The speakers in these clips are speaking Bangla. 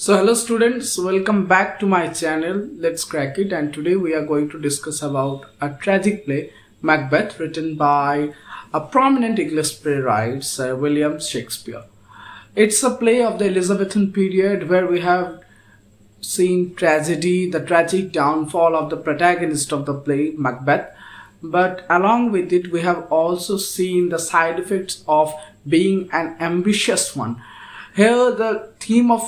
So hello students, welcome back to my channel. Let's crack it. And today we are going to discuss about a tragic play, Macbeth, written by a prominent English playwright, Sir William Shakespeare. It's a play of the Elizabethan period where we have seen tragedy, the tragic downfall of the protagonist of the play, Macbeth. But along with it, we have also seen the side effects of being an ambitious one. Here the theme of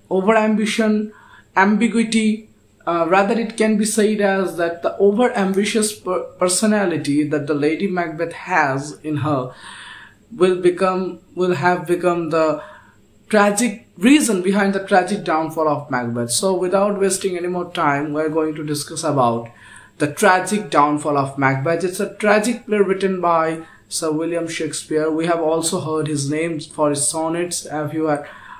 over-ambition, ambiguity, rather it can be said as that the over-ambitious personality that the Lady Macbeth has in her will have become the tragic reason behind the tragic downfall of Macbeth. So without wasting any more time, we're going to discuss about the tragic downfall of Macbeth. It's a tragic play written by Sir William Shakespeare. We have also heard his name for his sonnets.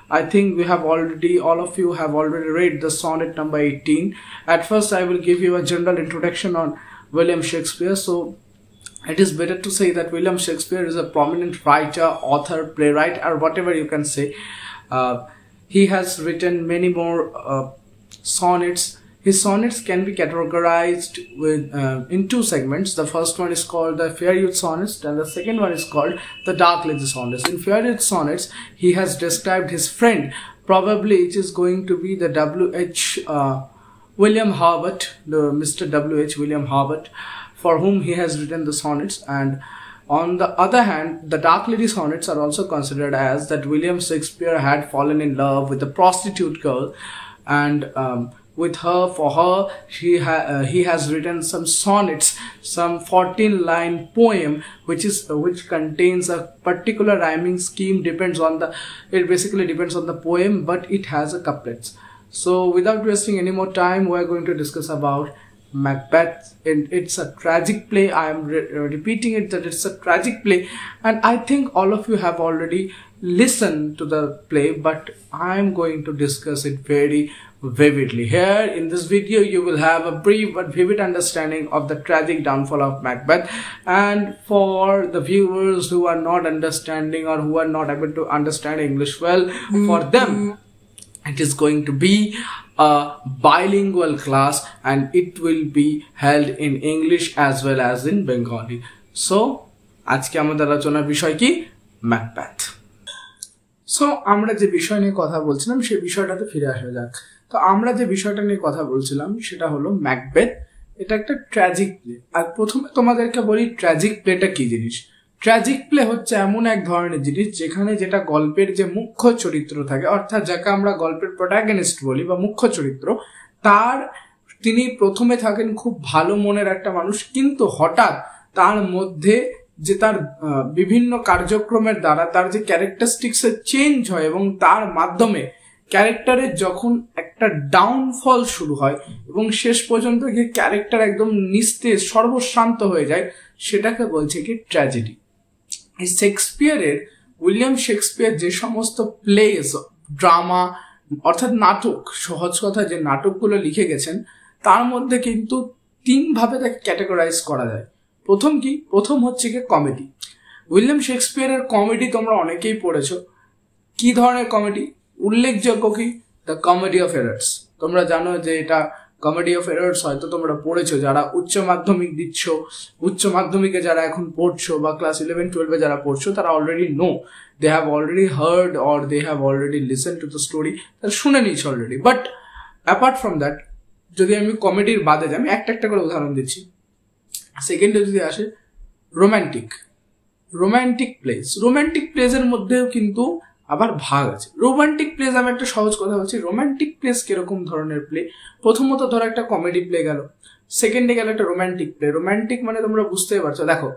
I think all of you have already read the sonnet number 18. At first, I will give you a general introduction on William Shakespeare. So it is better to say that William Shakespeare is a prominent writer, author, playwright, or whatever you can say. He has written many more sonnets. His sonnets can be categorized in two segments. The first one is called the Fair Youth Sonnets, and the second one is called the Dark Lady Sonnets. In Fair Youth Sonnets, he has described his friend. Probably it is going to be the William Herbert, the Mr. W.H. William Herbert, for whom he has written the sonnets. And on the other hand, the Dark Lady Sonnets are also considered as that William Shakespeare had fallen in love with a prostitute girl, and for her, he has written some sonnets, some 14-line poem, which contains a particular rhyming scheme. It basically depends on the poem, but it has a couplets. So without wasting any more time, we are going to discuss about Macbeth. It's a tragic play. I am repeating it that it's a tragic play, and I think all of you have already listened to the play, but I am going to discuss it very vividly. Here in this video, you will have a brief but vivid understanding of the tragic downfall of Macbeth. And for the viewers who are not understanding or who are not able to understand English well, for them it is going to be a bilingual class, and it will be held in English as well as in Bengali. So আজকে আমাদের আলোচনার বিষয় কি? ম্যাকবেথ। সো আমরা যে বিষয় নিয়ে কথা বলছিলাম সেই বিষয়টাতে ফিরে আসা যাক। তো আমরা যে বিষয়টা নিয়ে কথা বলছিলাম সেটা হলো ম্যাকবেথ। এটা একটা ট্র্যাজিক প্লে। আর প্রথমে তোমাদেরকে বলি ট্র্যাজিক প্লেটা কি জিনিস। ট্র্যাজিক প্লে হচ্ছে এমন এক ধরনের জিনিস যেখানে যেটা গল্পের যে মুখ্য চরিত্র থাকে, অর্থাৎ যাকে আমরা গল্পের প্রোটাগনিস্ট বলি বা মুখ্য চরিত্র, তিনি প্রথমে থাকেন খুব ভালো মনের একটা মানুষ, কিন্তু হঠাৎ তার মধ্যে যে তার বিভিন্ন কার্যক্রমের দ্বারা তার যে ক্যারেক্টারিস্টিক্সের চেঞ্জ হয় এবং তার মাধ্যমে ক্যারেক্টারের যখন একটা ডাউনফল শুরু হয় এবং শেষ পর্যন্ত গিয়ে ক্যারেক্টার একদম নিস্তেজ সর্বশান্ত হয়ে যায়, সেটাকে বলছে কি ট্র্যাজেডি। এই উইলিয়াম শেক্সপিয়ার যে সমস্ত প্লেস, ড্রামা অর্থাৎ নাটক, সহজ কথা যে নাটকগুলো লিখে গেছেন, তার মধ্যে কিন্তু তিনভাবে তাকে ক্যাটেগরাইজ করা যায়। প্রথম হচ্ছে কি কমেডি। উইলিয়াম শেক্সপিয়ারের কমেডি তোমরা অনেকেই পড়েছো। কি ধরনের কমেডি? উল্লেখযোগ্য কি? The comedy of errors. তোমরা জানো যে এটা কমেডি অফ এরার্স হয়তো তোমরা পড়েছো, যারা উচ্চ মাধ্যমিক দিচ্ছ, উচ্চ মাধ্যমিকে যারা এখন পড়ছো বা ক্লাস 11-12 যারা পড়ছো, তারা already they have already heard or they have already listen to the story, তারা শুনে নিয়েছে already. But apart from that, যদি আমি কমেডির বাদে যাই, আমি একটা করে উদাহরণ দিচ্ছি। সেকেন্ডে যদি আসে রোম্যান্টিক প্লেজের মধ্যেও কিন্তু আবার ভাগ আছে। রোমান্টিক প্লেস, আমি একটা সহজ কথা বলছি। রোমান্টিক প্লেস কিরকম ধরনের প্লে? প্রথমত ধরো একটা কমেডি প্লে গেল, সেকেন্ডে গেল একটা রোম্যান্টিক প্লে। রোম্যান্টিক মানে তোমরা বুঝতেই পারছো। দেখো,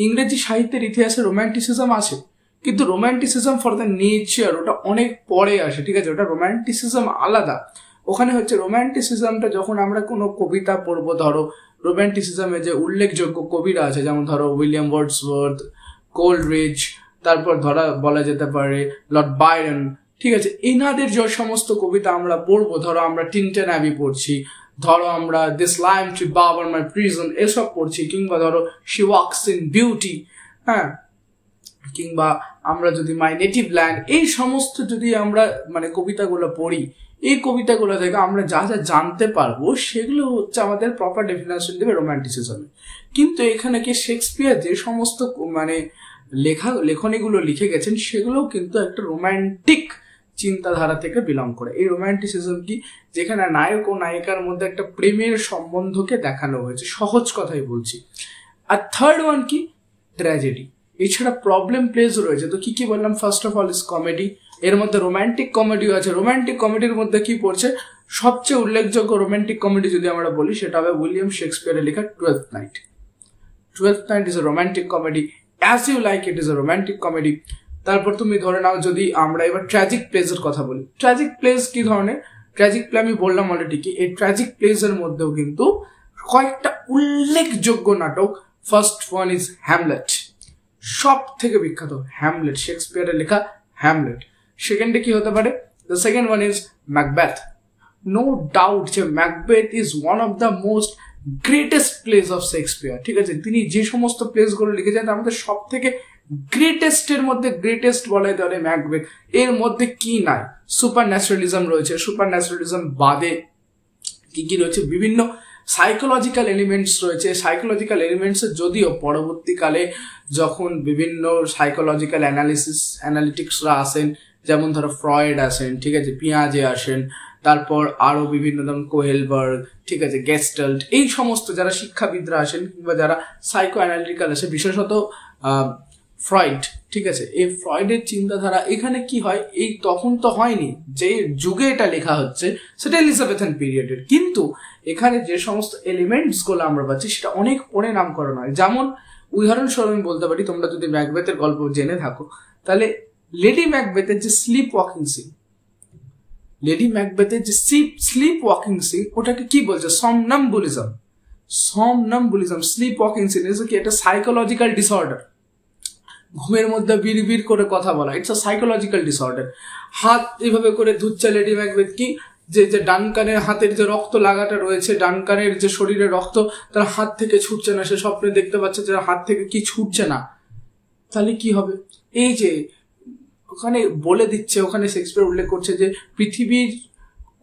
ইংরেজি সাহিত্যের ইতিহাসে রোম্যান্টিসিজম আছে, কিন্তু রোম্যান্টিসিজম ফর দ্য নেচার ওটা অনেক পরে আসে, ঠিক আছে? ওটা রোম্যান্টিসিজম আলাদা। ওখানে হচ্ছে রোম্যান্টিসিজমটা যখন আমরা কোনো কবিতা পড়বো, ধরো রোম্যান্টিসিজমে যে উল্লেখযোগ্য কবিরা আছে, যেমন ধরো উইলিয়াম ওয়ার্ডসওয়ার্থ, কোলরিজ, তারপর বলা যেতে পারে লর্ড বায়রন, ঠিক আছে? এনাদের যে সমস্ত কবিতা আমরা পড়বো, ধরো আমরা টিনটেন অ্যাবি পড়ছি, ধরো আমরা দিস লাইম টু বাবার মাই প্রিজন এসব পড়ছি, কিংবা ধরো শি ওয়াকস ইন বিউটি, হ্যাঁ, কিংবা আমরা যদি মাই নেটিভ ল্যান্ড, এই সমস্ত যদি আমরা মানে কবিতাগুলো পড়ি, এই কবিতাগুলো থেকে আমরা যা যা জানতে পারবো সেগুলো হচ্ছে আমাদের প্রপার ডেফিনেশন দেবে রোম্যান্টিসিজমে। কিন্তু এখানে কি শেক্সপিয়ার যে সমস্ত মানে লেখনীগুলো লিখে গেছেন সেগুলোও কিন্তু একটা রোম্যান্টিক চিন্তাধারা থেকে বিলং করে। এই রোম্যান্টিসিজম কি, যেখানে নায়ক ও নায়িকার মধ্যে একটা প্রেমের সম্বন্ধকে দেখানো হয়েছে, সহজ কথাই বলছি। আর থার্ড ওয়ান কি, ট্র্যাজেডি। এছাড়া প্রবলেম প্লেস রয়েছে। তো কি বললাম, first of all is comedy, এর মধ্যে রোম্যান্টিক কমেডিও আছে। রোম্যান্টিক কমেডির মধ্যে কি পড়ছে, সবচেয়ে উল্লেখযোগ্য রোম্যান্টিক কমেডি যদি আমরা বলি সেটা হবে উইলিয়াম শেক্সপিয়ারের লেখা Twelfth Night. Twelfth Night is a romantic comedy, As You Like It is a romantic comedy. তারপর তুমি ধরে নাও যদি আমরা এবার ট্র্যাজিক প্লেসের কথা বলি, ট্র্যাজিক প্লেস কি ধরনের, ট্র্যাজিক প্লে আমি বললাম অলরেডি কি, এই ট্র্যাজিক প্লেসের মধ্যেও কিন্তু কয়েকটা উল্লেখযোগ্য নাটক। ফার্স্ট ওয়ান ইজ হ্যামলেট, সব থেকে বিখ্যাত হ্যামলেট, শেক্সপিয়ারের লেখা হ্যামলেট। সেকেন্ডে কি হতে পারে, the second one is Macbeth. No doubt যে Macbeth is one of the most greatest place of Shakespeare. ঠিক আছে, তিনি যে সমস্ত প্লেসগুলো লিখেছেন তার মধ্যে সব থেকে গ্রেটেস্টের মধ্যে গ্রেটেস্ট বলা যেতে পারে ম্যাকবেথ। এর মধ্যে কি নাই, সুপার ন্যাচারালিজম রয়েছে, সুপার ন্যাচারালিজম বাদে কি রয়েছে, বিভিন্ন সাইকোলজিক্যাল এলিমেন্টস রয়েছে। সাইকোলজিক্যাল এলিমেন্টস যদিও পরবর্তীকালে যখন বিভিন্ন সাইকোলজিক্যাল অ্যানালিটিক্সরা আসেন, যেমন ধরো ফ্রয়েড আসেন, ঠিক আছে, পিয়াজে আসেন, তারপর আরো বিভিন্ন ধরুন কোহেলবার্গ, ঠিক আছে, গেস্টাল্ট, এই সমস্ত যারা শিক্ষাবিদরা আসেন কিংবা যারা সাইকো অ্যানালিটিক্যাল আসে, বিশেষত ফ্রয়েড, ঠিক আছে, এই ফ্রয়েডের চিন্তাধারা এখানে কি হয়, এই তখন তো হয়নি, যে যুগে এটা লেখা হচ্ছে সেটা এলিজাবেথান পিরিয়ডের, কিন্তু এখানে যে সমস্ত এলিমেন্টস গুলো আমরা পাচ্ছি সেটা অনেক পরে নামকরণ হয়। যেমন উদাহরণস্বরূপ আমি বলতে পারি, তোমরা যদি ম্যাকবেথের গল্প জেনে থাকো তাহলে লেডি ম্যাকবেথের যে স্লিপ ওয়াকিং সিন, লেডি ম্যাকবেথের যে স্লিপ ওয়াকিং সিন, ওটাকে কি বলছে, সমনাম্বুলিজম। সমনাম্বুলিজম, স্লিপ ওয়াকিং সিন ইজ কি, এটা সাইকোলজিক্যাল ডিসঅর্ডার। ঘুমের মধ্যে বিড়বিড় করে কথা বলা, ইটস আ সাইকোলজিক্যাল ডিসঅর্ডার। হাত এইভাবে করে ধুচ্ছে লেডি ম্যাকবেথ, কি যে ডান কানের হাতের যে রক্ত লাগাটা রয়েছে, ডান কানের যে শরীরে রক্ত তার হাত থেকে ছুটছে না, সে স্বপ্নে দেখতে পাচ্ছে যে হাত থেকে কি ছুটছে না, তাহলে কি হবে, এই যে ওখানে বলে দিচ্ছে, ওখানে শেক্সপিয়ার উল্লেখ করছে যে পৃথিবীর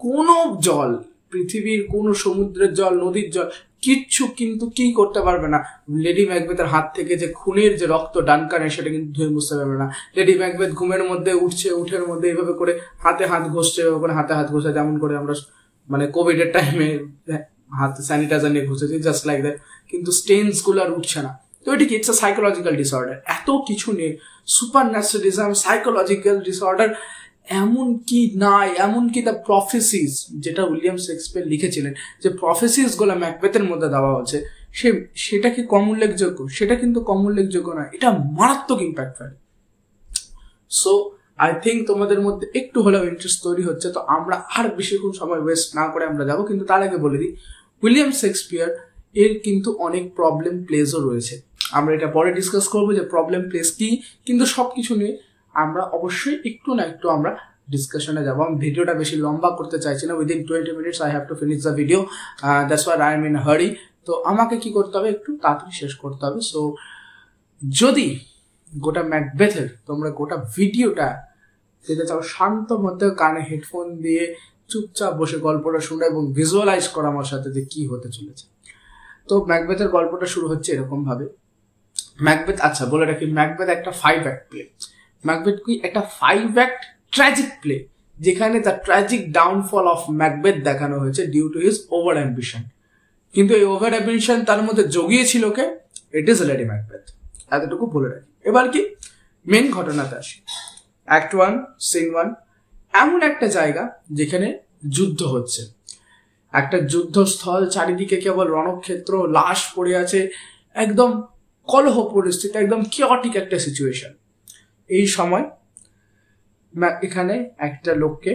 কোনো জল, পৃথিবীর কোনো সমুদ্রের জল, নদীর জল, কিচ্ছু কিন্তু কি করতে পারবে না লেডি ম্যাকবেথের হাত থেকে যে খুনের যে রক্ত ডান কানে, সেটা কিন্তু ধুয়ে মুছতে পারবে না। লেডি ম্যাকবেথ ঘুমের মধ্যে উঠছে, উঠের মধ্যে এইভাবে করে হাতে হাত ঘষছে, ওখানে হাতে হাত ঘষে, যেমন করে আমরা মানে কোভিড এর টাইমে হাতে স্যানিটাইজার নিয়ে ঘষেছি, জাস্ট লাইক দ্যাট, কিন্তু স্টেনস গুলো আর উঠছে না। তো এটি কি, ইটস আ সাইকোলজিক্যাল ডিসঅর্ডার। এত কিছু নিয়ে সুপার ন্যাচারালিজম, সাইকোলজিক্যাল ডিসঅর্ডার, এমনকি নাই, এমনকি দ্য প্রফেসিস, যেটা উইলিয়াম শেক্সপিয়ার লিখেছিলেন, যে প্রফেসিস গুলো ম্যাকবেথের মধ্যে দেওয়া হচ্ছে, সেটা কি কম উল্লেখযোগ্য, সেটা কিন্তু কম উল্লেখযোগ্য নয়, এটা মারাত্মক ইম্প্যাক্ট ফেলে। সো আই থিঙ্ক তোমাদের মধ্যে একটু হলেও ইন্টারেস্ট তৈরি হচ্ছে। তো আমরা আর বেশিক্ষণ সময় ওয়েস্ট না করে আমরা যাবো, কিন্তু তার আগে বলে দিই, উইলিয়াম শেক্সপিয়ার এর কিন্তু অনেক প্রবলেম প্লেসও রয়েছে। আমরা এটা পরে ডিসকাস করবো যে প্রবলেম প্লেস কি, কিন্তু সবকিছু নিয়ে আমরা অবশ্যই একটু না একটু আমরা ডিসকাশনে যাবো। আমি ভিডিওটা বেশি লম্বা করতে চাইছি না, within 20 minutes I have to finish the video, that's why I am in হারি। তো আমাকে কি করতে হবে, একটু তাড়াতাড়ি শেষ করতে হবে। সো যদি গোটা ম্যাকবেথের তোমরা গোটা ভিডিওটা যেতে চাও, শান্ত মধ্যে কানে হেডফোন দিয়ে চুপচাপ বসে গল্পটা শুনে এবং ভিজুয়ালাইজ করা আমার সাথে যে কি হতে চলেছে। তো ম্যাকবেথের গল্পটা শুরু হচ্ছে এরকম ভাবে। ম্যাকবেথ, আচ্ছা বলে রাখি, ম্যাকবেথ একটা 5 অ্যাক্ট প্লে। ম্যাকবেথ কি একটা 5 অ্যাক্ট ট্র্যাজিক প্লে, যেখানে the tragic downfall of Macbeth দেখানো হয়েছে due to his over ambition. কিন্তু এই ওভার অ্যাম্বিশন তার মধ্যে জগিয়েছিল কে, ইট ইজ লেডি ম্যাকবেথ। এতটুকু বলে রাখি। এবার কি মেন ঘটনাতে আসি। অ্যাক্ট 1 সিন 1, এমন একটা জায়গা যেখানে যুদ্ধ হচ্ছে, একটা যুদ্ধস্থল, চারিদিকে কেবল রণক্ষেত্র, লাশ পড়ে আছে, একদম কলহ পরিস্থিতি, একদম কিওটিক একটা সিচুয়েশন। এই সময় এখানে একটা লোককে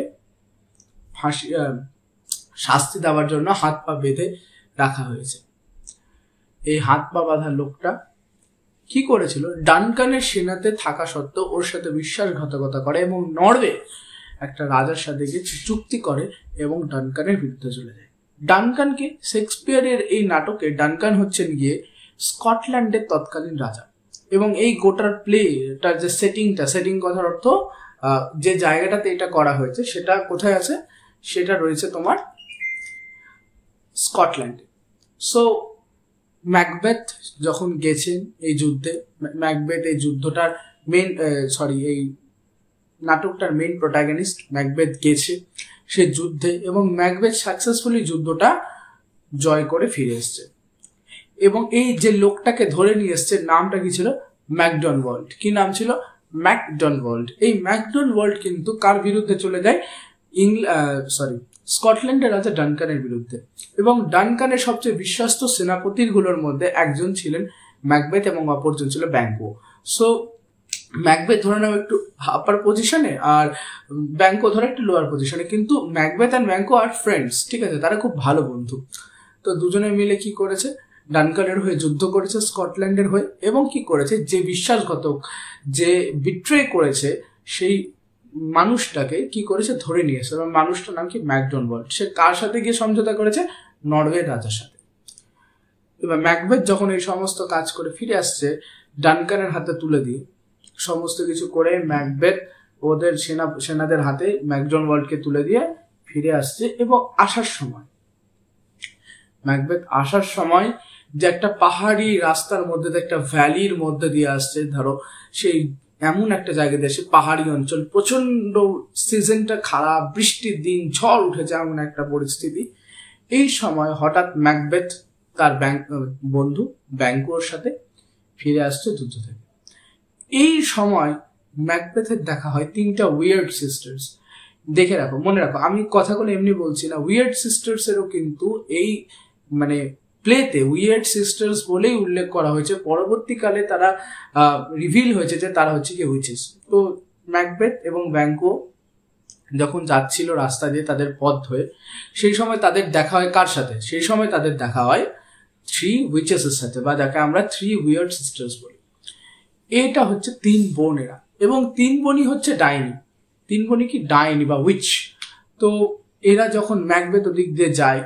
শাস্তি দেওয়ার জন্য হাত পা বেঁধে রাখা হয়েছে। এই হাত পা বাঁধা লোকটা কি করেছিল, ডানকানের সেনাতে থাকা সত্ত্বেও ওর সাথে বিশ্বাসঘাতকতা করে এবং নরওয়ে একটা রাজার সাথে গিয়ে চুক্তি করে এবং ডানকানের বিরুদ্ধে চলে যায়। ডানকানকে শেক্সপিয়ারের এই নাটকে ডানকান হচ্ছেন গিয়ে স্কটল্যান্ডের তৎকালীন রাজা, এবং এই গোটার প্লেটার যে সেটিং কথার অর্থ যে জায়গাটাতে এটা করা হয়েছে সেটা কোথায় আছে, সেটা রয়েছে তোমার স্কটল্যান্ডে। সো ম্যাকবেথ যখন গেছেন এই যুদ্ধে, ম্যাকবেথ এই যুদ্ধটার এই নাটকটার মেইন প্রোটাগনিস্ট ম্যাকবেথ গেছে সে যুদ্ধে, এবং ম্যাকবেথ সাকসেসফুলি যুদ্ধটা জয় করে ফিরে এসছে। এবং এই যে লোকটাকে ধরে নিয়ে এসছে নামটা কি ছিল, ম্যাকডনওয়াল্ড। কি নাম ছিল, ম্যাকডনওয়াল্ড। এই ম্যাকডনওয়াল্ড কিন্তু কার বিরুদ্ধে চলে যায়, স্কটল্যান্ডের রাজা ডানকানের বিরুদ্ধে। এবং ডানকানের সবচেয়ে বিশ্বস্ত সেনাপতির গুলোর মধ্যে একজন ছিলেন ম্যাকবেথ এবং অপরজন ছিল ব্যাঙ্কো। সো ম্যাকবেথ ধরে নাও একটু আপার পজিশনে আর ব্যাঙ্কো ধরে একটু লোয়ার পজিশনে, কিন্তু ম্যাকবেথ আর ব্যাঙ্কো আর ফ্রেন্ডস, ঠিক আছে, তারা খুব ভালো বন্ধু। তো দুজনে মিলে কি করেছে, ডানকানের হয়ে যুদ্ধ করেছে স্কটল্যান্ডের হয়ে, এবং কি করেছে, যে বিশ্বাসঘাতক, যে বিট্রে করেছে সেই মানুষটাকে কি করেছে, ধরে নিয়েছে। এবং মানুষটার নাম কি, ম্যাকডনওয়াল্ড। সে কার সাথে গিয়ে সমঝোতা করেছে, নরওয়ের রাজার সাথে। এবার ম্যাকবেথ যখন এই সমস্ত কাজ করে ফিরে আসছে ডানকানের হাতে তুলে দিয়ে, সমস্ত কিছু করে ম্যাকবেথ ওদের সেনাদের হাতে ম্যাকডনওয়াল্ডকে তুলে দিয়ে ফিরে আসছে। এবং ম্যাকবেথ আসার সময় যে একটা পাহাড়ি রাস্তার মধ্যে, একটা ভ্যালির মধ্যে দিয়ে আসছে, ধরো সেই এমন একটা জায়গা দিয়ে, পাহাড়ি অঞ্চল, প্রচন্ড সিজনটা খারাপ, বৃষ্টির দিন, ঝড় উঠেছে, এমন একটা পরিস্থিতি। এই সময় হঠাৎ ম্যাকবেথ তার বন্ধু ব্যাঙ্কোর সাথে ফিরে আসছে যুদ্ধ থেকে। এই সময় ম্যাকবেথের দেখা হয় 3টা উইয়ার্ড সিস্টার্স। দেখে রাখো, মনে রাখো, আমি কথাগুলো এমনি বলছি না, উইয়ার্ড সিস্টার্স এরও কিন্তু এই প্লেতে উইয়ার্ড সিস্টার্স বলেই উল্লেখ করা হয়েছে। পরবর্তীকালে তারা রিভিল হয়েছে যে তারা হচ্ছে কি উইচেস। তো ম্যাকবেথ এবং ব্যাঙ্কো যখন যাচ্ছিল রাস্তা দিয়ে তাদের পথ হয়ে, সেই সময় তাদের দেখা হয় কার সাথে, সেই সময় তাদের দেখা হয় 3 উইচেসের সাথে, বা যাকে আমরা 3 উইয়ার্ড সিস্টার্স বলি। এটা হচ্ছে 3 বোন এরা, এবং 3 বোনই হচ্ছে ডাইনি। 3 বোনই কি, ডাইনি বা উইচ। তো এরা যখন ম্যাকবেথ ওদিক দিয়ে যায়,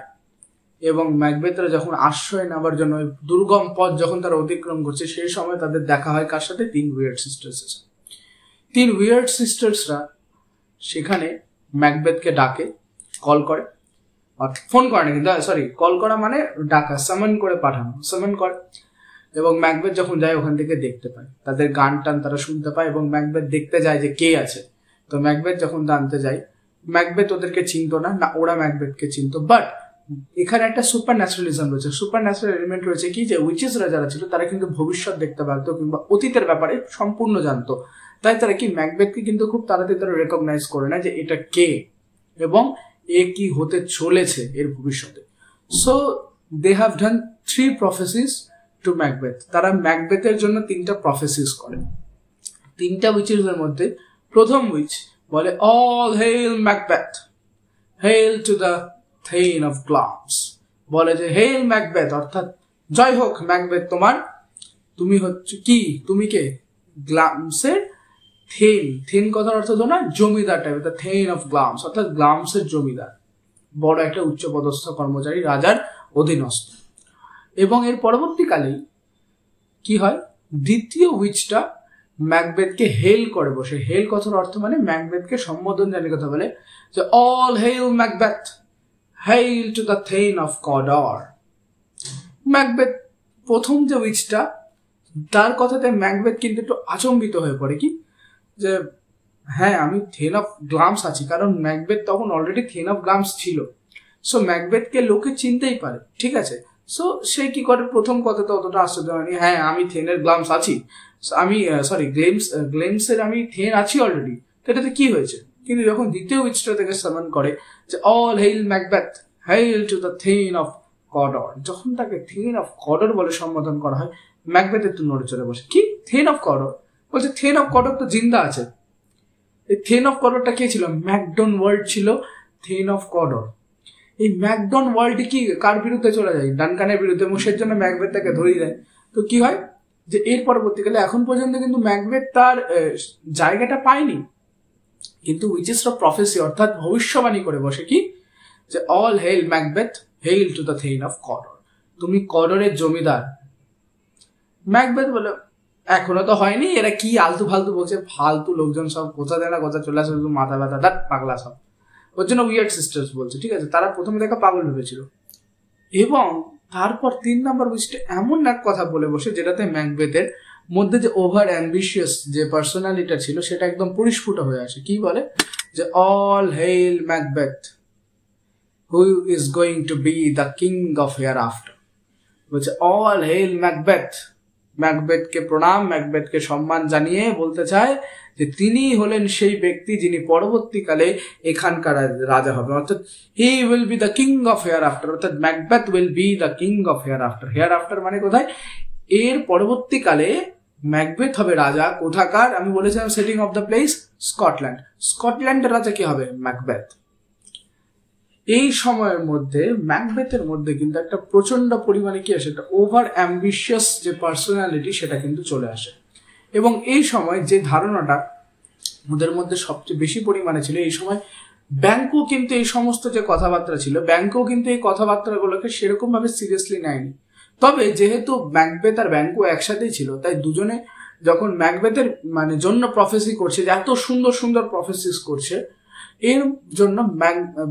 এবং ম্যাকবেথরা যখন আশ্রয় নেওয়ার জন্য দুর্গম পথ যখন তারা অতিক্রম করছে, সেই সময় তাদের দেখা হয় কার সাথে, 3 উইয়ার্ড সিস্টার্স এর সাথে। 3 উইয়ার্ড সিস্টার্সরা সেখানে ম্যাকবেথকে ডাকে, কল করে, ফোন করে না কিন্তু, কল করা মানে ডাকা, সামন করে পাঠানো, সামন করে। এবং ম্যাকবেথ যখন যায় ওখান থেকে দেখতে পায়, তাদের গান টান তারা শুনতে পায়, এবং ম্যাকবেথ দেখতে যায় যে কে আছে। তো ম্যাকবেথ যখন জানতে যায়, ম্যাকবেথ ওদেরকে চিনতো না, ওরা ম্যাকবেথকে চিনতো। বাট এখানে একটা সুপার ন্যাচারালিজম রয়েছে, সুপার ন্যাচারাল এলিমেন্ট রয়েছে, কি যে উইচেসরা যারা ছিল তারা কিন্তু ভবিষ্যৎ দেখতে পারতো, কিংবা অতীতের ব্যাপারে সম্পূর্ণ জানতো। তাই তারা কি ম্যাকবেথকে কিন্তু খুব তাড়াতাড়ি তারা রেকগনাইজ করে না যে এটা কে এবং এ কি হতে চলেছে এর ভবিষ্যতে। So they have done 3 prophecies to Macbeth. তারা ম্যাকবেথের জন্য 3টা প্রফেসিস করে। 3টা উইচেসের মধ্যে প্রথম উইচ বলে, all hail Macbeth, hail to the thane of Glamis. বলে যে হেইল ম্যাকবেথ, অর্থাৎ জয় হোক ম্যাকবেথ তোমার, তুমি হচ্ছে কি, তুমি কে, গ্লামসের থেইন কথার অর্থ তো না জমিদার টাইপ, থেইন অফ গ্লামস অর্থাৎ গ্লামসের জমিদার, বড় একটা উচ্চপদস্থ কর্মচারী, রাজার অধীনস্থ। এবং এর পরবর্তীকালেই কি হয়, দ্বিতীয় উইচটা ম্যাকবেথকে হেল করে বসে। হেল কথার অর্থ মানে ম্যাকবেথকে সম্বোধন জানিয়ে কথা বলে যে all hail Macbeth, hail to the thane of Cawdor. Macbeth প্রথম যে উইচটা, তার কথাতে ম্যাকবেথ কিন্তু একটু আচম্বিত হয়ে পড়ে, কি যে হ্যাঁ আমি থেন অফ গ্লামস আছি, কারণ ম্যাকবেথ তখন অলরেডি থেন অফ গ্লামস ছিল। সো ম্যাকবেথকে লোকে চিনতেই পারে, ঠিক আছে। সো সে কি করে, প্রথম কথাটা অতটা আশ্চর্য হয়নি, হ্যাঁ আমি থেনের গ্লামস আছি, আমি গ্লেমসের আমি থেন আছি অলরেডি, তো এটাতে কি হয়েছে। কিন্তু যখন দ্বিতীয় উইচটা থেকে সামন করে যে all hail Macbeth, hail to the thane of Cawdor, যখন তাকে থেন অফ কডর বলে সম্বোধন করা হয়, ম্যাকবেথ একটু নড়ে চড়ে বসে। কি থেন অফ কডর, বলছে থেন অফ কডর তো জিন্দা আছে। এই থেন অফ কডরটা কে ছিল, ম্যাকডনওয়াল্ড ছিল থেন অফ কডর। এই ম্যাকডনওয়াল্ড কি কার বিরুদ্ধে চলে যায়, ডানকানের বিরুদ্ধে, এবং সেই জন্য ম্যাকবেথ তাকে ধরিয়ে দেয়। তো কি হয় যে এর পরবর্তীকালে এখন পর্যন্ত কিন্তু ম্যাকবেথ তার জায়গাটা পায়নি, কিন্তু উইচেসরা প্রফেসি অর্থাৎ ভবিষ্যবাণী করে বসে কি যে all hail Macbeth, hail to the thane of Cawdor, তুমি কডরের জমিদার। ম্যাকবেথ বলে এখনো তো হয়নি, এরা কি আলতু ফালতু বলছে, ফালতু লোকজন সব কোথা দেয় না কোথা চলে আসে, শুধু মাথা ব্যথা, দাঁত পাগলা সব, ওর জন্য উইয়ার্ড সিস্টার্স বলছে, ঠিক আছে? তারা প্রথমে দেখা পাগল ভেবেছিল, এবং তারপর 3 নম্বর উইচটা এমন এক কথা বলে বসে যেটাতে ম্যাকবেথের মধ্যে যে ওভার অ্যাম্বিশিয়াস যে পার্সোনালিটা ছিল সেটা একদম পরিস্ফুট হয়ে আসে। কি বলে যে all hail Macbeth who is going to B the king of here after. বলছে অল হেইল ম্যাকবেথ, ম্যাকবেথকে প্রণাম, ম্যাকবেথকে সম্মান জানিয়ে বলতে চায় যে তিনি হলেন সেই ব্যক্তি যিনি পরবর্তীকালে এখানকার রাজা হবে, অর্থাৎ he will be the king of hereafter, অর্থাৎ Macbeth will be the king of hereafter. Hereafter মানে কোথায়? এর পরবর্তীকালে ম্যাকবেথ হবে রাজা। কোথাকার? আমি বলেছিলাম setting of the place Scotland. স্কটল্যান্ডের রাজা কি হবে? ম্যাকবেথ। এই সময়ের মধ্যে ম্যাকবেথের মধ্যে কিন্তু একটা প্রচন্ড পরিমাণে কি আসে, একটা ওভার অ্যাম্বিশিয়াস যে পার্সোনালিটি সেটা কিন্তু চলে আসে। এবং এই সময় যে ধারণাটা ওদের মধ্যে সবচেয়ে বেশি পরিমাণে ছিল, এই সময় ব্যাংকও কিন্তু এই সমস্ত যে কথাবার্তা ছিল, ব্যাংকও কিন্তু এই কথাবার্তাগুলোকে সেরকম ভাবে সিরিয়াসলি নেয়নি। তবে যেহেতু ম্যাকবেথ আর ব্যাংকও একসাথেই ছিল, তাই দুজনে যখন ম্যাকবেথের মানে জন্য প্রফেসি করছে, যে এত সুন্দর সুন্দর প্রফেসিস করছে, এর জন্য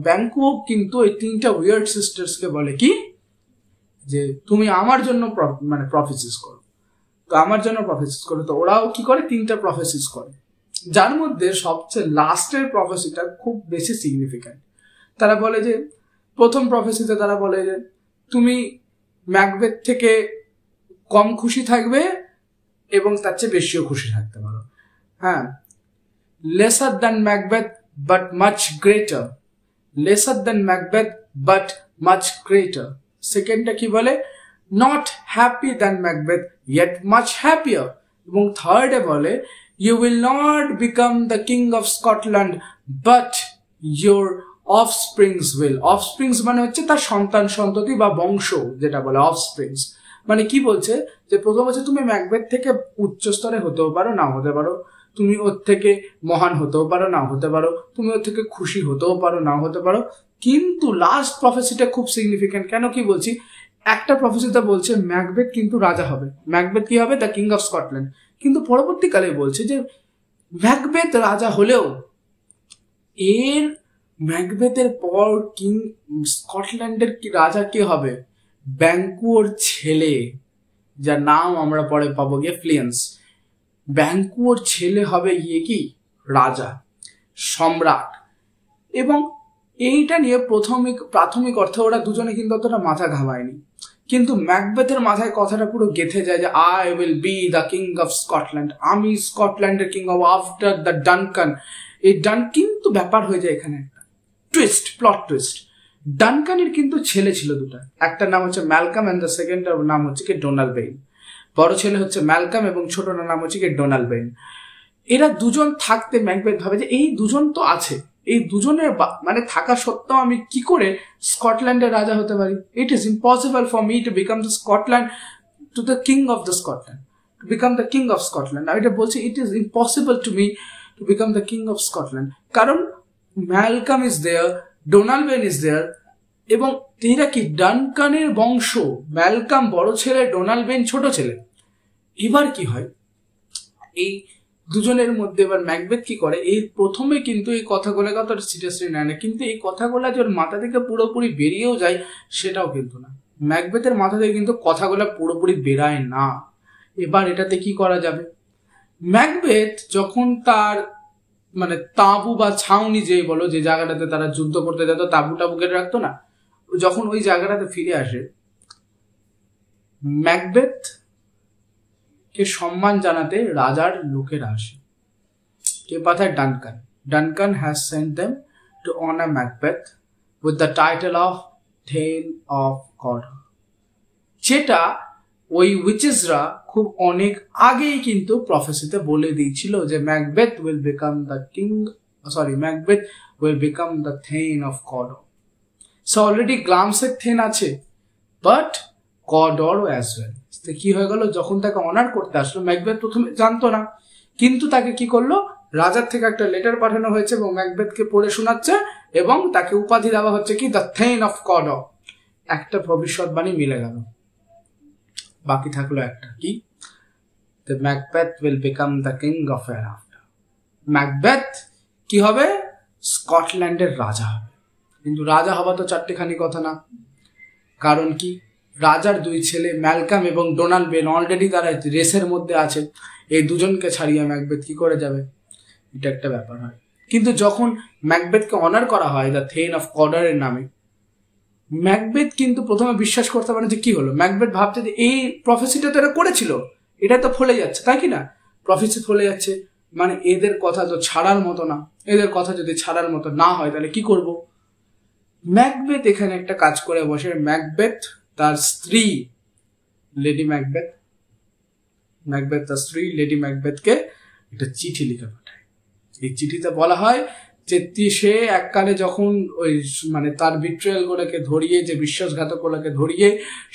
ব্যাংকও কিন্তু এই 3টা উইয়ার্ড সিস্টার্সকে বলে কি যে তুমি আমার জন্য মানে প্রফেসিস করো, তো আমার জন্য প্রফেসিস করো। তো ওরাও কি করে? 3টা প্রফেসিস করে, যার মধ্যে সবচেয়ে লাস্টের প্রফেসিটা খুব বেশি সিগনিফিক্যান্ট। তারা বলে যে প্রথম প্রফেসিতে তারা বলে যে তুমি ম্যাকবেথ থেকে কম খুশি থাকবে এবং তার চেয়ে বেশিও খুশি থাকতে পারো। হ্যাঁ, lesser than Macbeth but much greater, lesser than Macbeth but much greater. সেকেন্ডটা কি বলে? not happy than Macbeth yet much happier. এবং থার্ডে বলে you will not become the king of Scotland but your offsprings will. offsprings মানে হচ্ছে তার সন্তান সন্ততি বা বংশ, যেটা বলে offsprings। মানে কি বলছে যে প্রথম হচ্ছে তুমি ম্যাকবেথ থেকে উচ্চ স্তরে হতেও পারো, নাও হতে পারো, তুমি ওর থেকে মহান হতেও পারো, নাও হতে পারো, তুমি ওর থেকে খুশি হতেও পারো, নাও হতে পারো, কিন্তু লাস্ট প্রফেসিটা খুব সিগনিফিক্যান্ট। কেন কি বলছি? একটা প্রফেসিতে বলছে ম্যাকবেথ কিন্তু রাজা হবে, ম্যাকবেথ কি হবে? The king of Scotland. কিন্তু পরবর্তীকালে বলছে যে ম্যাকবেথ রাজা হলেও এর ম্যাকবেথের পর কিং স্কটল্যান্ডের কি রাজা কে হবে? ব্যাংকুয়োর ছেলে, যার নাম আমরা পরে পাবো গিয়ে ফ্লিয়েন্স। ব্যাংকুয়োর ছেলে হবে গিয়ে কি রাজা, সম্রাট। এবং এইটা নিয়ে প্রাথমিক অর্থে ওরা দুজনে কিন্তু অতটা মাথা ঘামায়নি, কিন্তু ম্যাকবেথের মাথায় কথাটা পুরো গেঁথে যায় যে I will be the king of Scotland, আমি স্কটল্যান্ডের king of after the Duncan. এই কিন্তু ব্যাপার হয়ে যায় এখানে একটা টুইস্ট, প্লট টুইস্ট। ডানকানের কিন্তু ছেলে ছিল দুটা, একটার নাম হচ্ছে ম্যালকাম এন্ড দ্য সেকেন্ডটার নাম হচ্ছে কি ডোনাল্ড বেইন। বড় ছেলে হচ্ছে ম্যালকাম এবং ছোটটার নাম হচ্ছে কি ডোনাল্ড বেইন। এরা দুজন থাকতে ম্যাকবেথ ভাবে যে এই দুজন তো আছে, এই দুজনের মানে থাকা সত্ত্বেও আমি কি করে স্কটল্যান্ডের রাজা হতে পারি? It is impossible for me to become the Scotland to the king of the Scotland, to become the king of Scotland. আমি এটা বলছি it is impossible to me to become the king of Scotland, কারণ Malcolm is there, Donalbain is there, এবং এরা কি ডানকানের বংশ। ম্যালকাম বড় ছেলে, ডোনাল্ড বেইন ছোট ছেলে। এবার কি হয় এই দুজনের মধ্যে? এবার ম্যাকবেথ কি করে, এই প্রথমে কিন্তু এই কথাগুলোকে অতটা সিরিয়াসলি নেয় না, কিন্তু এই কথাগুলো যে ওর মাথা থেকে পুরোপুরি বেরিয়েও যায় সেটাও কিন্তু না। ম্যাকবেথের মাথা থেকে কিন্তু কথাগুলো পুরোপুরি বেরায় না। এবার এটাতে কি করা যাবে? ম্যাকবেথ যখন তার মানে তাঁবু বা ছাউনি যেই বলো, যে জায়গাটাতে তারা যুদ্ধ করতে যেত, তাঁবু টাবু কেটে রাখতো না, যখন ওই জায়গাটাতে ফিরে আসে, ম্যাকবেথ কে সম্মান জানাতে রাজার লোকেরা আসে। কে পাঠায়? Duncan. Duncan has sent them to honour Macbeth with the title of thane of Cawdor, যেটা ওই উইচেসরা খুব অনেক আগেই কিন্তু প্রফেসিতে বলে দিয়েছিল যে Macbeth will become the king, Macbeth will become the thane of Cawdor. So already গ্লামসের থেন আছে, বাট কডর অ্যাজ ওয়েল। কি হয়ে গেল, যখন তাকে অনার করতে আসলো, ম্যাকবেথ প্রথমে জানতো না, কিন্তু তাকে কি করলো, রাজার থেকে একটা লেটার পাঠানো হয়েছে এবং ম্যাকবেথকে পড়ে শোনাচ্ছে এবং তাকে উপাধি দেওয়া হচ্ছে কি দ্য থেন অফ কডর। একটা ভবিষ্যৎবাণী মিলে গেল। বাকি থাকলো একটা কি, the Macbeth will become the king of hereafter. Macbeth কি হবে? স্কটল্যান্ডের রাজা হবে। কিন্তু রাজা হওয়া তো চারটেখানি কথা না, কারণ কি, রাজার দুই ছেলে ম্যালকাম এবং ডোনাল্ড বেন অলরেডি তারা রেসের মধ্যে আছে, এই দুজনকে ছাড়িয়ে ম্যাকবেথ কি করে যাবে? এটা একটা ব্যাপার হয়। কিন্তু যখন ম্যাকবেথকে অনার করা হয় দ্য থেন অফ কর্ডারের নামে, ম্যাকবেথ কিন্তু প্রথমে বিশ্বাস করতে পারে যে কি হলো, ম্যাকবেথ ভাবছে যে এই প্রফেসিটা তো এরা করেছিল, এটা তো ফলে যাচ্ছে, তাই কি না? প্রফেসি ফলে যাচ্ছে মানে এদের কথা তো ছাড়ার মতো না, এদের কথা যদি ছাড়ার মতো না হয় তাহলে কি করব? ম্যাকবেথ এখানে একটা কাজ করে বসে, ম্যাকবেথ তার স্ত্রী লেডি ম্যাকবেথ তার স্ত্রী লেডি ম্যাকবেথকে একটা চিঠি লিখে পাঠায়। এই চিঠিতে বলা হয় যে সে এককালে যখন ওই মানে তার বিট্রেয়াল গুলোকে ধরিয়ে, যে বিশ্বাসঘাতক গুলোকে ধরিয়ে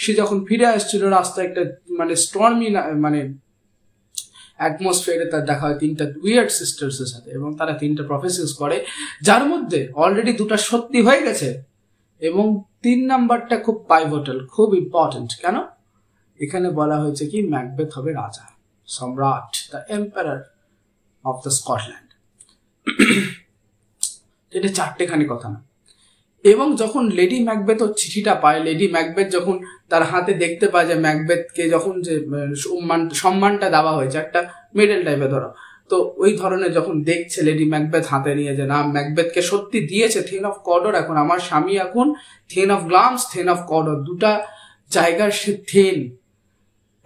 সে যখন ফিরে আসছিল রাস্তায় একটা মানে স্টর্মি মানে অ্যাটমসফিয়ারে তার দেখা হয় তিনটা উইয়ার্ড সিস্টার্স এর সাথে, এবং তারা তিনটা প্রফেসিস করে, যার মধ্যে অলরেডি দুটো সত্যি হয়ে গেছে এবং 3 নাম্বারটা খুব পাইভটাল, খুব ইম্পর্টেন্ট। কেন? এখানে বলা হয়েছে কি ম্যাকবেথ হবে রাজা, সম্রাট, the emperor of the Scotland. এটা চারটেখানি কথা না। এবং যখন লেডি ম্যাকবেথ ওর চিঠিটা পায়, লেডি ম্যাকবেথ যখন তার হাতে দেখতে পায় যে ম্যাকবেথকে যখন যে সম্মানটা দেওয়া হয়েছে, একটা মেডেল টাইপের ধরো, তো ওই ধরনের যখন দেখছে লেডি ম্যাকবেথ হাতে নিয়ে যে না, ম্যাকবেথকে সত্যি দিয়েছে থেন অফ কর্ডর, এখন আমার স্বামী এখন থেন অফ গ্লামস, থেন অফ কর্ডর, দুটা জায়গার সে থেন,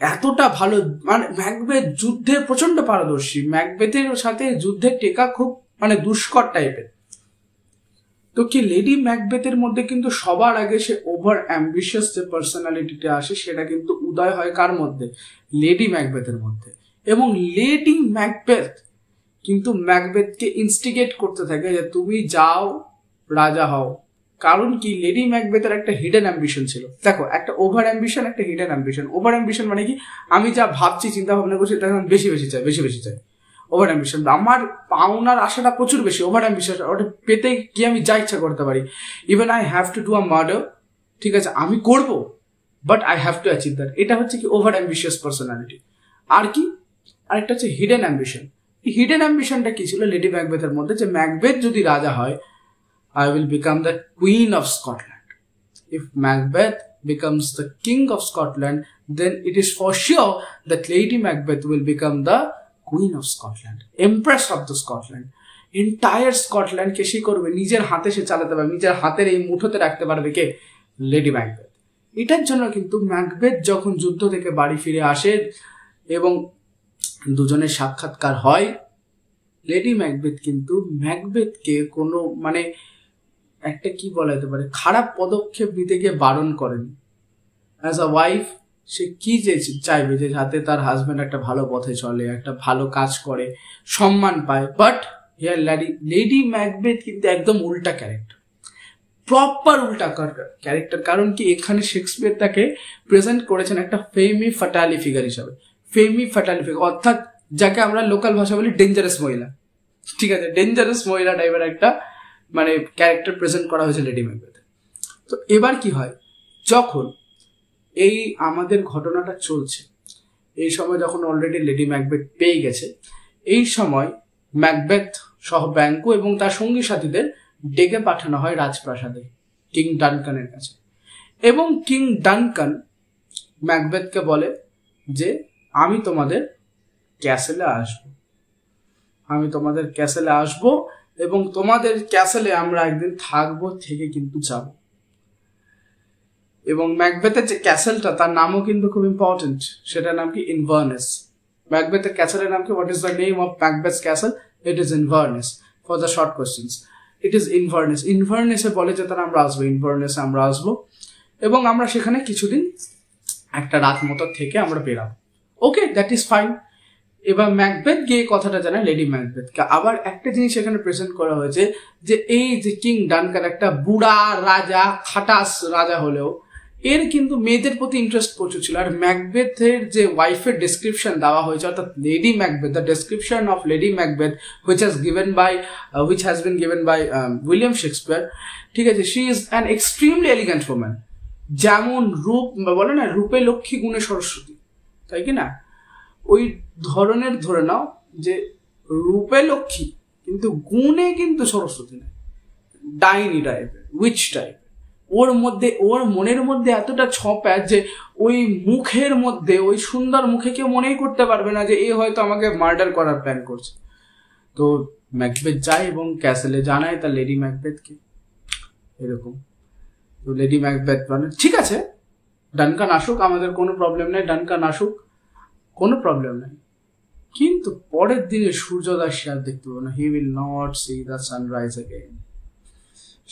এতটা ভালো, মানে ম্যাকবেথ যুদ্ধে প্রচন্ড পারদর্শী, ম্যাকবেথের সাথে যুদ্ধের টেকা খুব মানে দুষ্কর টাইপের। তো কি লেডি ম্যাকবেথের মধ্যে কিন্তু সবার আগে সে ওভার অ্যাম্বিশিয়াস যে পার্সোনালিটিটা আসে সেটা কিন্তু উদয় হয় কার মধ্যে? লেডি ম্যাকবেথের মধ্যে। এবং লেডি ম্যাকবেথ কিন্তু ম্যাকবেথকে ইনস্টিগেট করতে থাকে যে তুমি যাও, রাজা হও। কারণ কি, লেডি ম্যাকবেথের একটা হিডেন অ্যাম্বিশন ছিল। দেখো, একটা ওভার অ্যাম্বিশন, একটা হিডেন অ্যাম্বিশন। ওভার অ্যাম্বিশন মানে কি, আমি যা ভাবছি, চিন্তা ভাবনা করছি তখন বেশি বেশি চাই। ওভার অ্যাম্বিশন, আমার পাওনার আশাটা প্রচুর বেশি। ওভার অ্যাম্বিশন, ওটা পেতে কি আমি যা ইচ্ছা করতে পারি। Even I have to do a murder, ঠিক আছে, আমি করব, but I have to achieve that. এটা হচ্ছে কি ওভার অ্যাম্বিশিয়াস পার্সোনালিটি। আর কি, আরেকটা হচ্ছে হিডেন অ্যাম্বিশন। হিডেন অ্যাম্বিশনটা কি ছিল লেডি ম্যাকবেথের মধ্যে? যে ম্যাকবেথ যদি রাজা হয়, I will become the Queen of Scotland. If Macbeth becomes the King of Scotland, then it is for sure that Lady Macbeth will become the Queen of Scotland, Empress of the Scotland. Entire Scotland কে সে করবে, নিজের হাতে সে চালাতে পারবে, নিজের হাতের এই মুঠোতে রাখতে পারবে কে? Lady Macbeth. এটার জন্য কিন্তু ম্যাকবেথ যখন যুদ্ধ থেকে বাড়ি ফিরে আসে এবং দুজনের সাক্ষাৎকার হয়, লেডি ম্যাকবেথ কিন্তু ম্যাকবেথকে কোনো মানে একটা কি বলা যেতে পারে খারাপ পদক্ষেপ নিতে গিয়ে বারণ করেন। অ্যাজ আ ওয়াইফ সে কি যে চাইবে যে যাতে তার হাজব্যান্ড একটা ভালো পথে চলে, একটা ভালো কাজ করে, সম্মান পায়। বাট হিয়ার লেডি ম্যাকবেথ কিন্তু একদম উল্টা ক্যারেক্টার, প্রপার উল্টা ক্যারেক্টার। কারণ কি, এখানে শেক্সপিয়ার তাকে প্রেজেন্ট করেছেন একটা ফেমি ফাটালি ফিগার হিসাবে। ফেমি ফাটালি ফিগার অর্থাৎ যাকে আমরা লোকাল ভাষা বলি ডেঞ্জারাস মহিলা, ঠিক আছে, ডেঞ্জারাস মহিলা টাইপের একটা মানে ক্যারেক্টার প্রেজেন্ট করা হয়েছে লেডি ম্যাকবেথে। তো এবার কি হয়, যখন এই আমাদের ঘটনাটা চলছে, এই সময় যখন অলরেডি লেডি ম্যাকবেথ পেয়ে গেছে, এই সময় ম্যাকবেথ সহ ব্যাঙ্কো এবং তার সঙ্গী সাথীদের ডেকে পাঠানো হয় রাজপ্রাসাদে কিং ডানকানের কাছে। এবং কিং ডানকান ম্যাকবেথকে বলে যে আমি তোমাদের ক্যাসেলে আসবো এবং তোমাদের ক্যাসেলে আমরা একদিন থাকবো, থেকে কিন্তু যাব। এবং ম্যাকবেথের যে ক্যাসেলটা তার নামও কিন্তু খুব ইম্পর্টেন্ট, সেটার নাম কি? ইনভারনেস। ম্যাকবেথের ক্যাসেলের নাম কি? What is the name of Macbeth's castle? It is Inverness. For the short questions, it is Inverness. ইনভারনেসে বলে যে তারা আমরা আসবো, ইনভারনেসে আমরা আসবো এবং আমরা সেখানে কিছুদিন একটা রাত মতো থেকে আমরা বেরাবো। ওকে, দ্যাট ইজ ফাইন। এবার ম্যাকবেথ গিয়ে কথাটা জানায় লেডি ম্যাকবেথকে। আবার একটা জিনিস এখানে প্রেজেন্ট করা হয়েছে যে এই যে কিং ডানকান একটা বুড়া রাজা, খাটাস রাজা হলেও এর কিন্তু মেয়েদের প্রতি ইন্টারেস্ট প্রচুর ছিল। আর ম্যাকবেথের যে ওয়াইফের ডেসক্রিপশন দেওয়া হয়েছে, অর্থাৎ lady Macbeth, the description of lady Macbeth which has been given by William Shakespeare, ঠিক আছে, she is an extremely elegant woman. যেমন রূপ বলে না, রূপে লক্ষ্মী গুণে সরস্বতী, তাই কি না? ওই ধরনের ধরে নাও যে রূপে লক্ষ্মী কিন্তু গুণে কিন্তু সরস্বতী নয়, ডাইনি টাইপের, উইচ টাইপের। ওর মনের মধ্যে এতটা ছপ্যাচ যে ওই মুখের মধ্যে, ওই সুন্দর মুখে কেউ মনেই করতে পারবে না যে এ হয়তো আমাকে মার্ডার করার প্ল্যান করছে। তো ম্যাকবেথ যায় এবং ক্যাসেলে জানায় তার লেডি ম্যাকবেথকে এরকম। তো লেডি ম্যাকবেথ মানে ঠিক আছে, ডানকান আসুক, আমাদের কোনো প্রবলেম নেই, ডানকান আসুক, কোনো প্রবলেম নেই। কিন্তু পরের দিনে সূর্যোদয় সে আর দেখতে পাবো না। He will not see the sunrise again.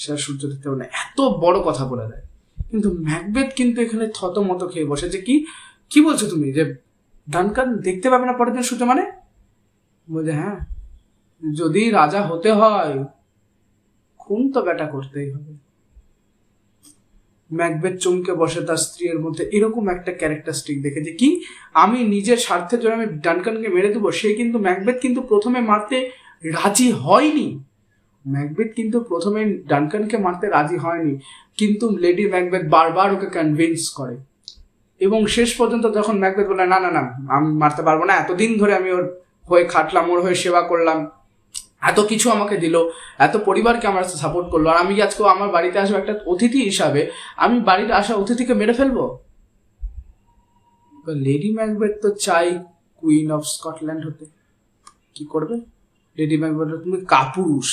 সে সূর্য দেখতে পাবো না, এত বড় কথা বলে দেয়। কিন্তু ম্যাকবেথ কিন্তু এখানে থতমত খেয়ে বসে যে কি বলছো তুমি, যে ডানকান দেখতে পাবে না পরের দিন সূর্য? মানে বলছে হ্যাঁ, যদি রাজা হতে হয় খুন তো বেটা করতেই হবে। ম্যাকবেথ চমকে বসে তার স্ত্রীর মধ্যে এরকম একটা ক্যারেক্টারিস্টিক দেখে যে কি আমি নিজের স্বার্থের জন্য আমি ডানকানকে মেরে দেবো। সে কিন্তু ম্যাকবেথ কিন্তু প্রথমে মারতে রাজি হয়নি। ম্যাকবেথ কিন্তু প্রথমে ডানকানকে মারতে রাজি হয়নি, কিন্তু লেডি ম্যাকবেথ বারবার ওকে কনভিন্স করে এবং শেষ পর্যন্ত যখন ম্যাকবেথ বলে না না না আমি মারতে পারবো না, এতদিন ধরে আমি ওর হয়ে খাটলাম, ওর হয়ে সেবা করলাম, এত কিছু আমাকে দিল, এত পরিবারকে আমার সাপোর্ট করলো, আর আমি আজকে আমার বাড়িতে আসবো একটা অতিথি হিসাবে, আমি বাড়িতে আসা অতিথিকে মেরে ফেলবো? লেডি ম্যাকবেথ তো চাই কুইন অফ স্কটল্যান্ড হতে। কি করবে লেডি ম্যাকবেথ? তুমি কাপুরুষ,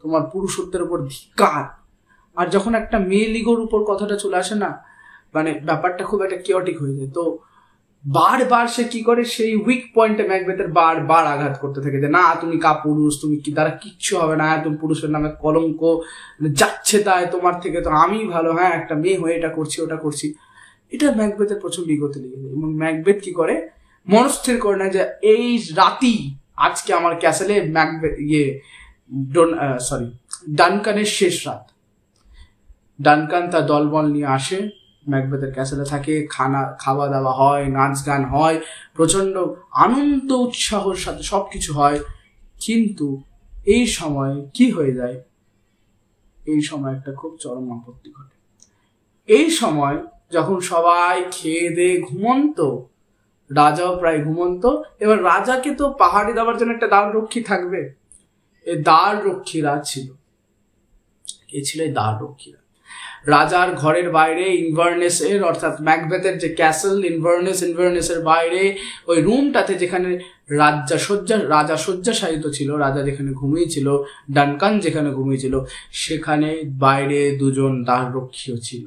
তোমার পুরুষত্বের উপর ধিক্কার। আর যখন একটা মেয়ে লিগোর উপর কথাটা চলে আসে না, মানে ব্যাপারটা খুব একটা কিওটিক হয়ে যায়। তো বারবার সে কি করে, সেই উইক পয়েন্টে ম্যাকবেথের বারবার আঘাত করতে থাকে যে না তুমি কাপুরুষ, তুমি কি দ্বারা কিচ্ছু হবে না, তুমি পুরুষের নামে কলঙ্ক, যাচ্ছে তাই তোমার থেকে তো আমি ভালো, হ্যাঁ একটা মেয়ে হয়ে এটা করছি ওটা করছি। এটা ম্যাকবেথের প্রচন্ড ইগোতে লেগে যায় এবং ম্যাকবেথ কি করে, মনস্থির করে না যে এই রাতি আজকে আমার ক্যাসেলে ডানকানের শেষ রাত। ডানকান তার দলবল নিয়ে আসে, ম্যাকবেথের ক্যাসেলে থাকে, খাওয়া দাওয়া হয়, নাচ গান হয়, প্রচন্ড আনন্দ উৎসাহর সাথে সবকিছু হয়। কিন্তু এই সময় কি হয়ে যায়, এই সময় একটা খুব চরম আপত্তি ঘটে। এই সময় যখন সবাই খেয়ে দিয়ে ঘুমন্ত, রাজাও প্রায় ঘুমন্ত, এবার রাজাকে তো পাহাড়ি দেওয়ার জন্য একটা দ্বার রক্ষী থাকবে। এই দ্বার রক্ষীরা ছিল, কে ছিল এই দ্বার রক্ষীরা? রাজার ঘরের বাইরে ইনভারনেসের, অর্থাৎ ম্যাকবেথের যে ক্যাসেল ইনভারনেসের বাইরে ওই রুমটাতে যেখানে রাজা শয্যাশায়িত ছিল, রাজা যেখানে ঘুমিয়েছিল, ডানকান যেখানে ঘুমিয়েছিল, সেখানে বাইরে দুজন দ্বাররক্ষীও ছিল।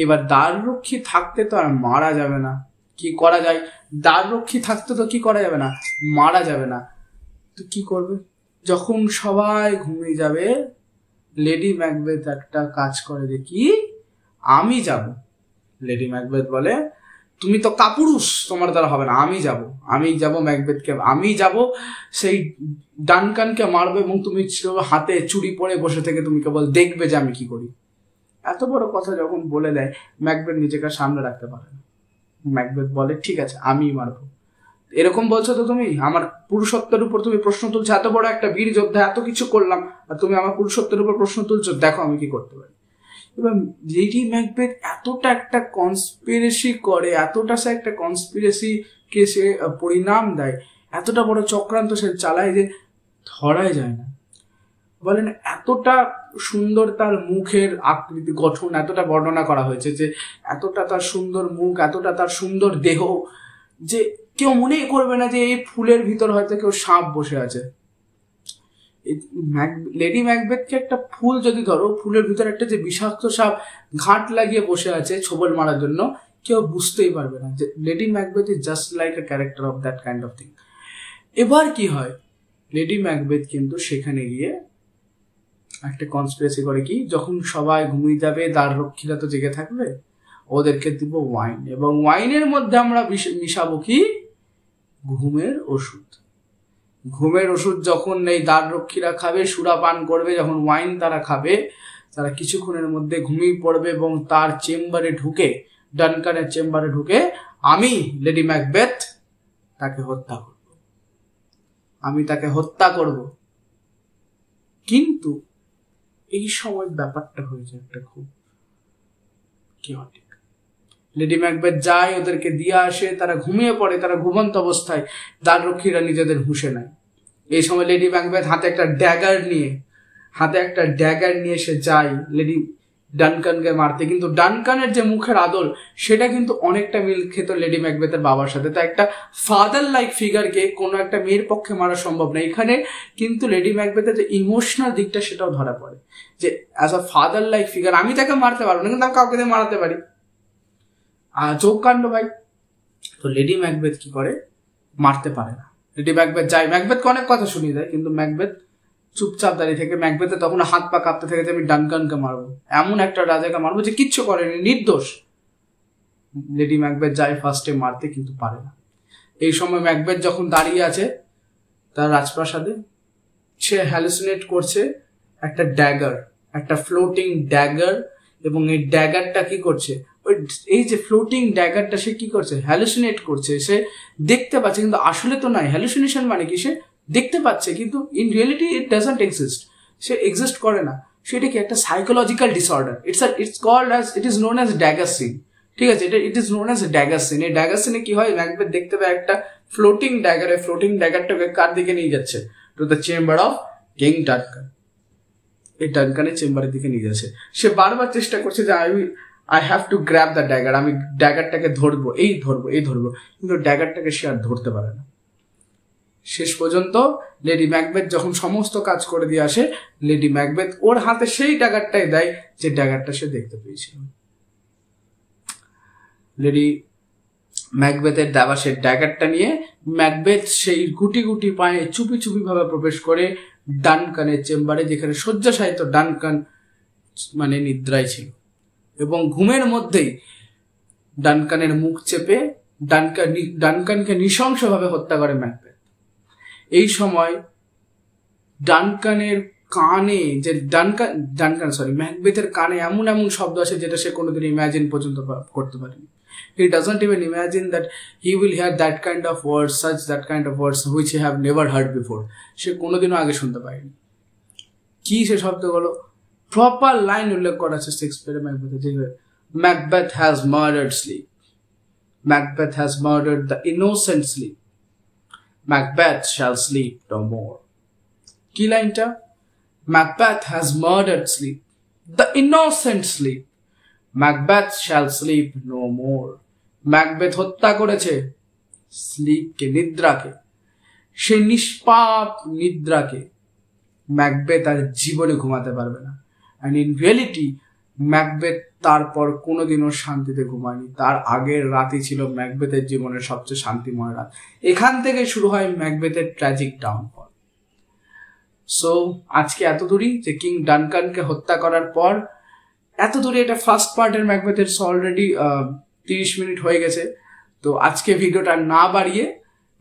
এবার দ্বাররক্ষী থাকতে তো আর মারা যাবে না, কি করা যায়? দ্বাররক্ষী থাকতে তো কি করা যাবে না, মারা যাবে না। তো কি করবে? যখন সবাই ঘুমিয়ে যাবে, লেডি ম্যাকবেথ একটা কাজ করে যে কি আমি যাব। লেডি ম্যাকবেথ বলে তুমি তো কাপুরুষ, তোমার দ্বারা হবে না, আমি যাব ম্যাকবেথকে, আমি যাব সেই ডানকানকে মারবো এবং তুমি হাতে চুড়ি পরে বসে থেকে তুমি কেবল দেখবে যে আমি কি করি। এত বড় কথা যখন বলে দেয়, ম্যাকবেথ নিজেকে সামনে রাখতে পারে না। ম্যাকবেথ বলে ঠিক আছে আমি মারবো। এরকম বলছো তো তুমি আমার পুরুষত্বের উপর তুমি প্রশ্ন তুলছো, এত বড় একটা বীর যোদ্ধা, এত কিছু করলাম, আর তুমি আমার পুরুষত্বের উপর প্রশ্ন তুলছো, দেখো আমি কি করতে পারি। এবার লেডি ম্যাকবেথ এতটা একটা কনস্পিরেসি করে, এতটা সে একটা কনস্পিরেসিকে সে পরিণাম দেয়, এতটা বড় চক্রান্ত সে চালায় যে ধরাই যায় না। বলেন এতটা সুন্দর তার মুখের আকৃতি গঠন, এতটা বর্ণনা করা হয়েছে যে এতটা তার সুন্দর মুখ, এতটা তার সুন্দর দেহ, যে কেউ মনেই করবে না যে এই ফুলের ভিতর হয়তো কেউ সাপ বসে আছে। লেডি ম্যাকবেথকে একটা ফুল যদি ধরো, ফুলের ভিতর একটা যে বিষাক্ত সাপ ঘাট লাগিয়ে বসে আছে ছোবল মারার জন্য, কেউ বুঝতেই পারবে না যে lady Macbeth is just like a character of that kind of thing. এবার কি হয়, লেডি ম্যাকবেথ কিন্তু সেখানে গিয়ে একটা কনস্পিরেসি করে কি, যখন সবাই ঘুমিয়ে যাবে, দ্বাররক্ষীরা তো জেগে থাকবে, ওদেরকে দিব ওয়াইন, এবং ওয়াইনের মধ্যে আমরা মিশাবো কি, ঘুমের ওষুধ। ঘুমের ওষুধ যখন এই দ্বাররক্ষীরা খাবে, সুরাপান করবে, যখন ওয়াইন তারা খাবে, তারা কিছুক্ষণের মধ্যে ঘুমিয়ে পড়বে এবং তার চেম্বারে ঢুকে, ডানকানের চেম্বারে ঢুকে আমি লেডি ম্যাকবেথ তাকে হত্যা করব, আমি তাকে হত্যা করব। কিন্তু এই সময় ব্যাপারটা হয়েছে একটা খুব কেওটিক। লেডি ম্যাকবেথ যায়, ওদেরকে দিয়ে আসে, তারা ঘুমিয়ে পড়ে, তারা ঘুমন্ত অবস্থায় দ্বাররক্ষীরা নিজেদের হুঁশে নেয়। এই সময় লেডি ম্যাকবেথ হাতে একটা ড্যাগার নিয়ে সে যায় লেডি ডানকানকে মারতে, কিন্তু ডানকানের যে মুখের আদল সেটা কিন্তু অনেকটা মিল খেত লেডি ম্যাকবেথের বাবার সাথে। তো একটা ফাদার লাইক ফিগারকে কোনো একটা মেয়ের পক্ষে মারা সম্ভব না। এখানে কিন্তু লেডি ম্যাকবেথের যে ইমোশনাল দিকটা সেটাও ধরা পড়ে, যে as a father like figure আমি তাকে মারতে পারবো না, কিন্তু আমি কাউকে দিয়ে মারাতে পারি। চোখ কাণ্ড ভাই। তো লেডি ম্যাকবেথ কি করে, মারতে পারে না। লেডি ম্যাকবেথ যায়, ম্যাকবেথকে অনেক কথা শুনিয়ে দেয়, কিন্তু ম্যাকবেথ চুপচাপ দাঁড়িয়ে থেকে, ম্যাকবেথে তখন হাত পা কাঁপতে থেকে যে আমি ডানকানকে মারবো, এমন একটা রাজাকে মারবো যে কিচ্ছু করেনি, নির্দোষ। লেডি ম্যাকবেথ যায় ফার্স্টে মারতে, কিন্তু পারে না। এই সময় ম্যাকবেথ যখন দাঁড়িয়ে আছে তার রাজপ্রাসাদে, সে হ্যালুসিনেট করছে একটা ড্যাগার, একটা ফ্লোটিং ড্যাগার, এবং এই ড্যাগারটা কি করছে, এই যে ফ্লোটিং ড্যাগারটা সে কি করছে, হ্যালুসিনেট করছে। সে দেখতে পাচ্ছে, কিন্তু আসলে তো নয়। হ্যালুসিনেশন মানে কি, সে দেখতে পাচ্ছে কিন্তু in reality it doesn't exist, সে এক্সিস্ট করে না। সেটা কি একটা psychological disorder. It's called as, it is known as dagger scene. ঠিক আছে, it is known as dagger scene. এই ড্যাগার সিনে কি হয়, ম্যাকবেথ দেখতে পায় একটা ফ্লোটিং ড্যাগার, ফ্লোটিং ড্যাগারটাকে কার দিকে নিয়ে যাচ্ছে, to the chamber of King Duncan. এই ডানকানের চেম্বারের দিকে নিয়ে যাচ্ছে। সে বারবার চেষ্টা করছে যে I have to grab the dagger, আমি ড্যাগারটাকে ধরবো, কিন্তু ড্যাগারটাকে সে আর ধরতে পারে না। শেষ পর্যন্ত লেডি ম্যাকবেথ যখন সমস্ত কাজ করে দিয়ে আসে, লেডি ম্যাকবেথ ওর হাতে সেই ড্যাগারটাই দেয় যে ড্যাগারটা সে দেখতে পেয়েছিল। লেডি ম্যাকবেথের দেওয়া সেই ড্যাগারটা নিয়ে ম্যাকবেথ সেই গুটি গুটি পায়ে চুপি চুপি ভাবে প্রবেশ করে ডানকানের চেম্বারে, যেখানে শয্যাশায়িত ডানকান মানে নিদ্রায় ছিল, এবং ঘুমের মধ্যেই ডানকানের মুখ চেপে ডানকানকে নৃশংসভাবে হত্যা করে ম্যাকবেথ। এই সময় ডানকানের কানে, যে ম্যাকবেথের কানে এমন এমন শব্দ আসে যেটা সে কোনোদিন ইমাজিন পর্যন্ত করতে পারেনি। He doesn't even imagine that he will hear that kind of words which he have never heard before. সে কোনোদিনও আগে শুনতে পায়নি। কি সে শব্দগুলো, প্রপার লাইন উল্লেখ করা আছে শেক্সপিয়ারের ম্যাকবেথে, যে Macbeth has murdered sleep. Macbeth has murdered the innocent sleep. Macbeth shall sleep no more. কি লাইনটা, Macbeth has murdered sleep, the innocent sleep. Macbeth shall sleep no more. Macbeth হত্যা করেছে স্লিপকে, নিদ্রাকে, সে নিষ্পাপ নিদ্রাকে। ম্যাকবেথ আর জীবনে ঘুমাতে পারবে না। অ্যান্ড ইন রিয়েলিটি ম্যাকবেথ তারপর কোনোদিনও শান্তিতে ঘুমায়নি। তার আগের রাতই ছিল ম্যাকবেথের জীবনের সবচেয়ে শান্তিময় রাত। এখান থেকে শুরু হয় ম্যাকবেথের ট্র্যাজিক ডাউনফল। সো আজকে এত দূরই, যে কিং ডানকানকে হত্যা করার পর এত দূরে, এটা ফার্স্ট পার্টের ম্যাকবেথের অলরেডি 30 মিনিট হয়ে গেছে। তো আজকে ভিডিওটা না বাড়িয়ে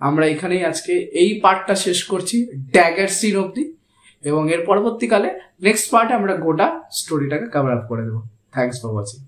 আমরা এখানেই আজকে এই পার্টটা শেষ করছি, ড্যাগার সিন অবধি, এবং এর পরবর্তীকালে নেক্সট পার্টে আমরা গোটা স্টোরিটাকে কভার আপ করে দেবো। Thanks for watching.